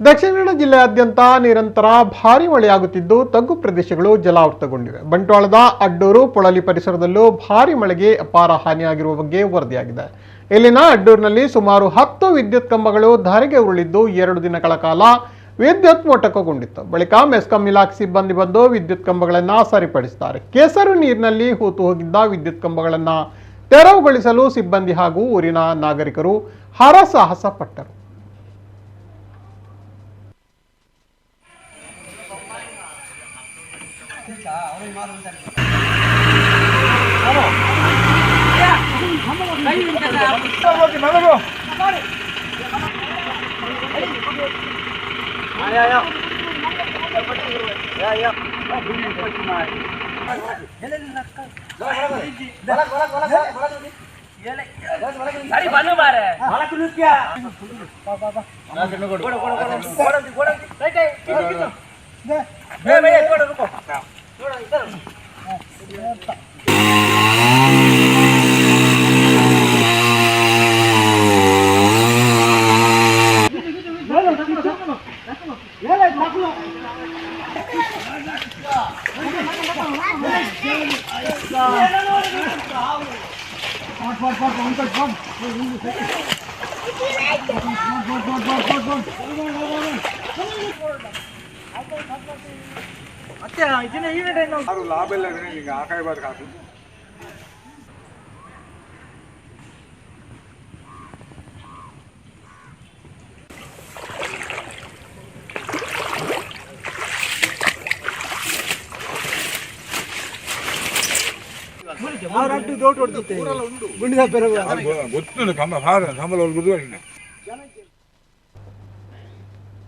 ದಕ್ಷಿಣ ಕನ್ನಡ ಜಿಲ್ಲೆಯಾದ್ಯಂತ ನಿರಂತರ ಭಾರೀ ಮಳೆಯಾಗುತ್ತಿದ್ದು ತಗ್ಗು ಪ್ರದೇಶಗಳು ಜಲಾವೃತಗೊಂಡಿವೆ. ಬಂಟ್ವಾಳದ ಅಡ್ಡೂರು ಪೊಳಲಿ ಪರಿಸರದಲ್ಲೂ ಭಾರೀ ಮಳೆಗೆ ಅಪಾರ ಹಾನಿಯಾಗಿರುವ ಬಗ್ಗೆ ವರದಿಯಾಗಿದೆ. ಇಲ್ಲಿನ ಅಡ್ಡೂರಿನಲ್ಲಿ ಸುಮಾರು 10 ವಿದ್ಯುತ್ ಕಂಬಗಳು ಧರೆಗೆ ಉರುಳಿದ್ದು 2 ದಿನಗಳ ಕಾಲ ವಿದ್ಯುತ್ ಮೊಟಕುಗೊಂಡಿತ್ತು. ಬಳಿಕ ಮೆಸ್ಕಾಂ ಇಲಾಖೆ ಸಿಬ್ಬಂದಿ ಬಂದು ವಿದ್ಯುತ್ ಕಂಬಗಳನ್ನು ಸರಿಪಡಿಸಿದ್ದಾರೆ. ಕೆಸರು ನೀರಿನಲ್ಲಿ ಹೂತು ಹೋಗಿದ್ದ ವಿದ್ಯುತ್ ಕಂಬಗಳನ್ನು ತೆರವುಗೊಳಿಸಲು ಸಿಬ್ಬಂದಿ ಹಾಗೂ ಊರಿನ ನಾಗರಿಕರು ಹರಸಾಹಸ ಪಟ್ಟರು. ಲಾಭ ಇಲ್ಲ ಈಗ ಹಾಕೈಬಾರ್ದು ಕಾಸು. ಗೊತ್ತು ಕಂಬ ಭಾರ ಸಂಬಳ